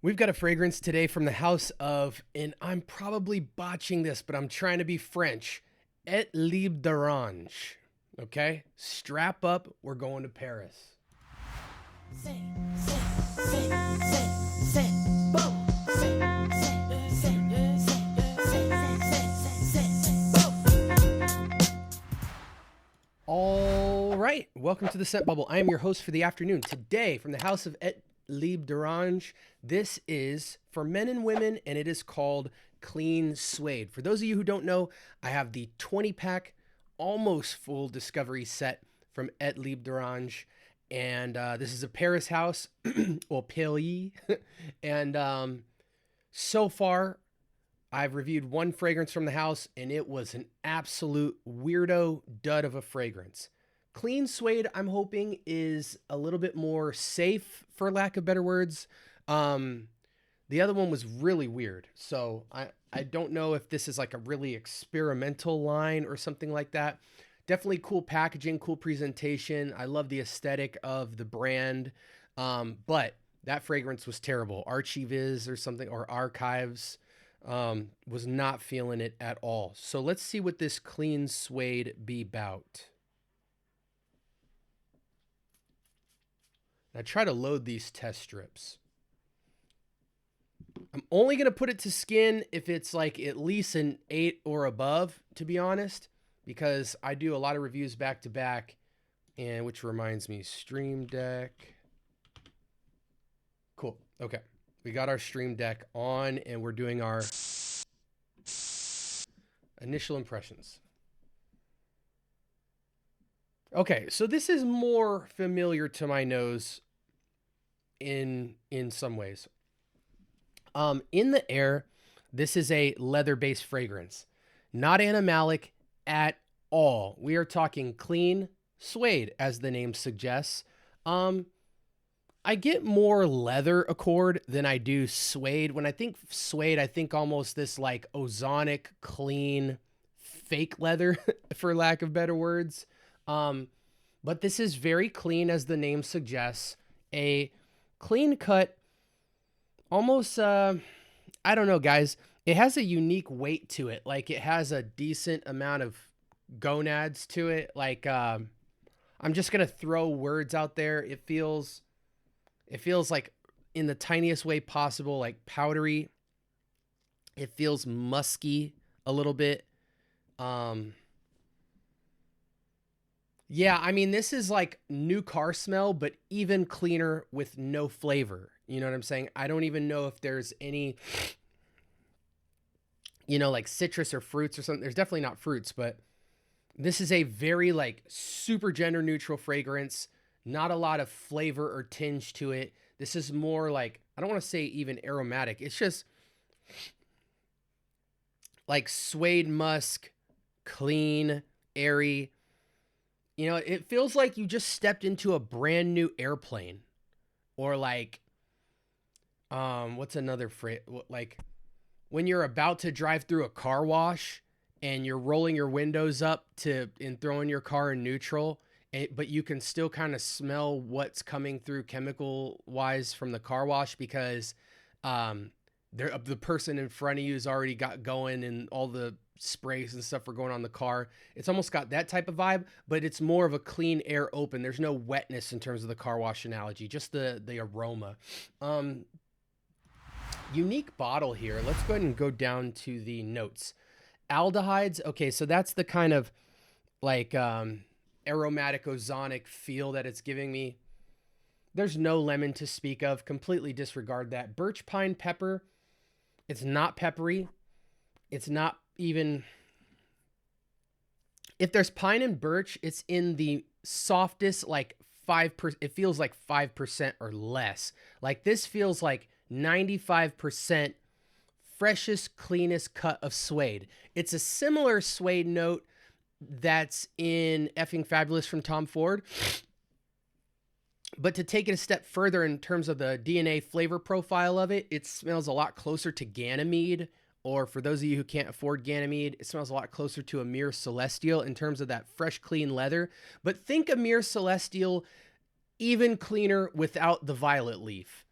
We've got a fragrance today from the house of, and I'm probably botching this, but I'm trying to be French, Et Libre d'Orange. Okay? Strap up, we're going to Paris. All right, welcome to the Scent Bubble. I am your host for the afternoon. Today, from the house of Et Libre d'Orange, this is for men and women, and it is called Clean Suede. For those of you who don't know, I have the 20-pack, almost full discovery set from Et Libre d'Orange, and this is a Paris house, or Paris, and so far, I've reviewed one fragrance from the house, and it was an absolute weirdo dud of a fragrance. Clean Suede, I'm hoping, is a little bit more safe, for lack of better words. The other one was really weird, so I don't know if this is like a really experimental line or something like that. Definitely cool packaging, cool presentation. I love the aesthetic of the brand, but that fragrance was terrible. Archiviz or something, or Archives. Was not feeling it at all. So let's see what this Clean Suede be about. I try to load these test strips. I'm only going to put it to skin if it's like at least an 8 or above, to be honest, because I do a lot of reviews back to back, and which reminds me, Stream Deck. Cool. Okay. We got our Stream Deck on, and we're doing our initial impressions. Okay, so this is more familiar to my nose in some ways. In the air, this is a leather-based fragrance, not animalic at all. We are talking clean suede, as the name suggests. I get more leather accord than I do suede. When I think suede, I think almost this like ozonic, clean, fake leather, for lack of better words. But this is very clean, as the name suggests. A clean cut, almost, I don't know, guys. It has a unique weight to it. Like, it has a decent amount of gonads to it. Like, I'm just going to throw words out there. It feels like, in the tiniest way possible, like powdery. It feels musky a little bit. Yeah, I mean, this is like new car smell, but even cleaner with no flavor. You know what I'm saying? I don't even know if there's any, like citrus or fruits or something. There's definitely not fruits, but this is a very like super gender neutral fragrance. Not a lot of flavor or tinge to it. This is more like, I don't want to say even aromatic. It's just like suede musk, clean, airy. It feels like you just stepped into a brand new airplane. Or like, what's another phrase? Like when you're about to drive through a car wash and you're rolling your windows up and throwing your car in neutral, but you can still kind of smell what's coming through chemical wise from the car wash because the person in front of you has already got going and all the sprays and stuff are going on the car. It's almost got that type of vibe, but it's more of a clean air open. There's no wetness in terms of the car wash analogy, just the aroma. Unique bottle here. Let's go ahead and go down to the notes. Aldehydes. Okay, so that's the kind of like aromatic ozonic feel that it's giving me. There's no lemon to speak of. Completely disregard that. Birch pine pepper. It's not peppery. It's not even, if there's pine and birch, it's in the softest, like 5%. It feels like 5% or less. Like this feels like 95% freshest, cleanest cut of suede. It's a similar suede note that's in Effing Fabulous from Tom Ford. But to take it a step further in terms of the DNA flavor profile of it, it smells a lot closer to Ganymede. Or for those of you who can't afford Ganymede, it smells a lot closer to Amir Celestial in terms of that fresh, clean leather. But think Amir Celestial even cleaner without the violet leaf.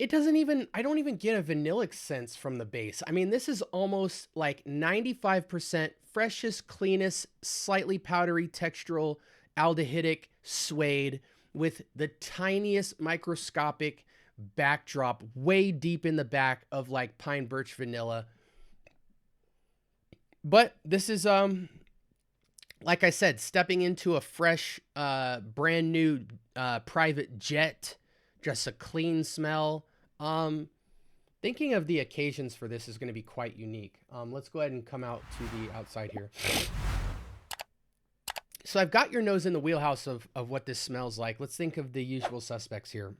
it doesn't even, I don't even get a vanillic sense from the base. I mean, this is almost like 95% freshest, cleanest, slightly powdery textural aldehydic suede with the tiniest microscopic backdrop way deep in the back of like pine birch vanilla. But this is, like I said, stepping into a fresh, brand new private jet, just a clean smell. Thinking of the occasions for this is going to be quite unique. Let's go ahead and come out to the outside here. So I've got your nose in the wheelhouse of what this smells like. Let's think of the usual suspects here.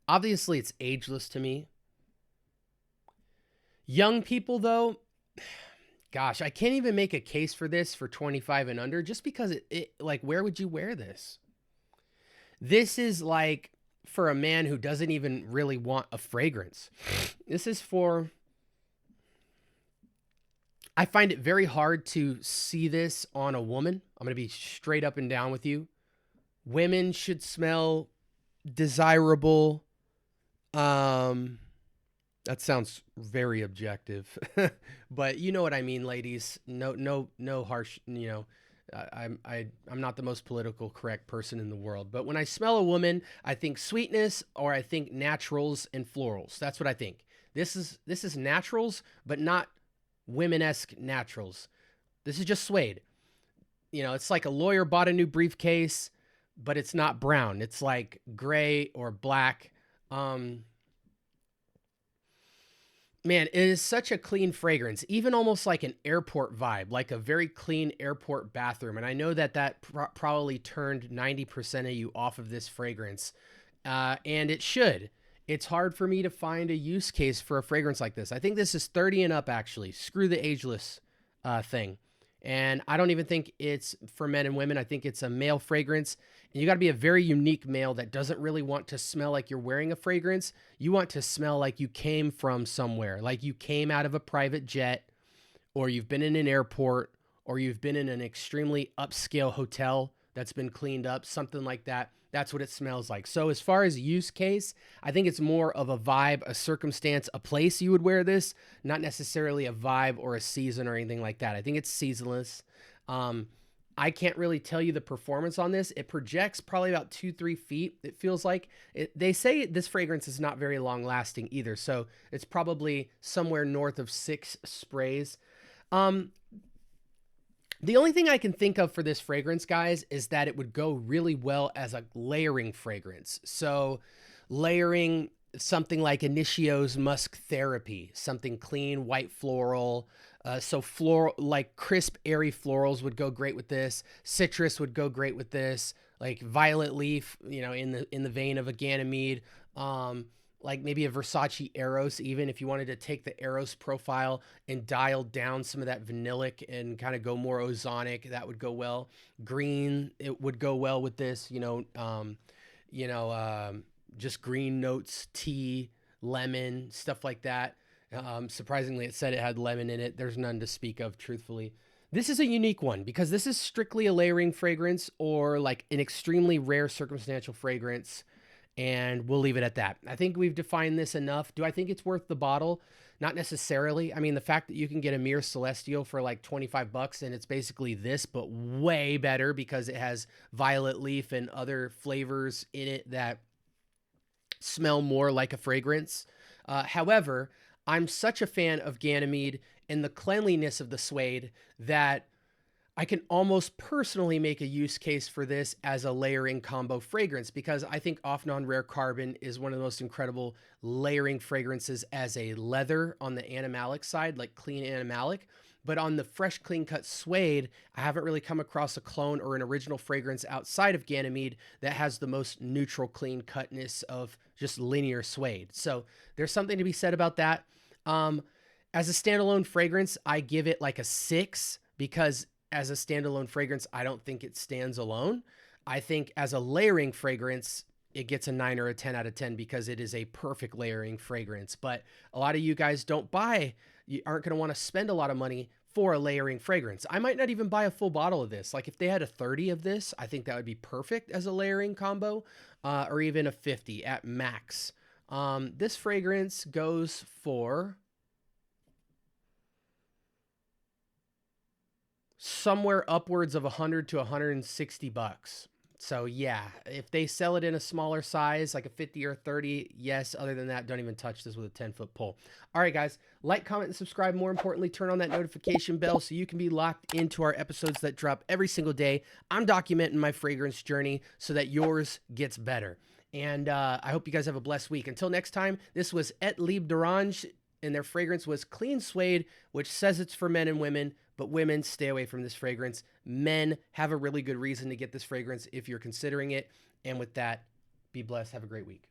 Obviously, it's ageless to me. Young people, though, gosh, I can't even make a case for this for 25 and under just because it like, where would you wear this? This is like for a man who doesn't even really want a fragrance. This is for, I find it very hard to see this on a woman. I'm going to be straight up and down with you. Women should smell desirable. That sounds very objective, but you know what I mean, ladies. No harsh, you know, I'm not the most political correct person in the world, but when I smell a woman, I think sweetness or I think naturals and florals. That's what I think. This is naturals, but not women-esque naturals. This is just suede. You know, it's like a lawyer bought a new briefcase, but it's not brown. It's like gray or black. Man, it is such a clean fragrance, even almost like an airport vibe, like a very clean airport bathroom. And I know that probably turned 90% of you off of this fragrance, and it should. It's hard for me to find a use case for a fragrance like this. I think this is 30 and up, actually. Screw the ageless thing. And I don't even think it's for men and women. I think it's a male fragrance. And you got to be a very unique male that doesn't really want to smell like you're wearing a fragrance. You want to smell like you came from somewhere, like you came out of a private jet, or you've been in an airport, or you've been in an extremely upscale hotel that's been cleaned up, something like that. That's what it smells like. So as far as use case, I think it's more of a vibe, a circumstance, a place you would wear this, not necessarily a vibe or a season or anything like that. I think it's seasonless. I can't really tell you the performance on this. It projects probably about 2-3 feet. It feels like they say this fragrance is not very long lasting either. So it's probably somewhere north of 6 sprays. The only thing I can think of for this fragrance, guys, is that it would go really well as a layering fragrance. So layering something like Initio's Musk Therapy, something clean, white floral. So floral, like crisp, airy florals would go great with this. Citrus would go great with this. Like violet leaf, you know, in the vein of a Ganymede. Like maybe a Versace Eros, even if you wanted to take the Eros profile and dial down some of that vanillic and kind of go more ozonic, that would go well. Green, it would go well with this, just green notes, tea, lemon, stuff like that. Surprisingly, it said it had lemon in it. There's none to speak of, truthfully. This is a unique one because this is strictly a layering fragrance or like an extremely rare circumstantial fragrance. And we'll leave it at that. I think we've defined this enough. Do I think it's worth the bottle? Not necessarily. I mean, the fact that you can get a Mir Celestial for like 25 bucks and it's basically this, but way better because it has violet leaf and other flavors in it that smell more like a fragrance. However, I'm such a fan of Ganymede and the cleanliness of the suede that I can almost personally make a use case for this as a layering combo fragrance because I think Off Non-Rare Carbon is one of the most incredible layering fragrances as a leather on the animalic side, like clean animalic. But on the fresh, clean cut suede, I haven't really come across a clone or an original fragrance outside of Ganymede that has the most neutral, clean cutness of just linear suede. So there's something to be said about that. As a standalone fragrance, I give it like a 6 because as a standalone fragrance, I don't think it stands alone. I think as a layering fragrance, it gets a 9 or a 10 out of 10 because it is a perfect layering fragrance. But a lot of you guys you aren't going to want to spend a lot of money for a layering fragrance. I might not even buy a full bottle of this. Like if they had a 30 of this, I think that would be perfect as a layering combo, or even a 50 at max. This fragrance goes for somewhere upwards of 100 to 160 bucks. So yeah, if they sell it in a smaller size, like a 50 or 30, yes. Other than that, don't even touch this with a 10-foot pole. All right, guys, like, comment, and subscribe. More importantly, turn on that notification bell so you can be locked into our episodes that drop every single day. I'm documenting my fragrance journey so that yours gets better. And I hope you guys have a blessed week. Until next time, this was Etat Libre d'Orange, and their fragrance was Clean Suede, which says it's for men and women, but women, stay away from this fragrance. Men have a really good reason to get this fragrance if you're considering it. And with that, be blessed. Have a great week.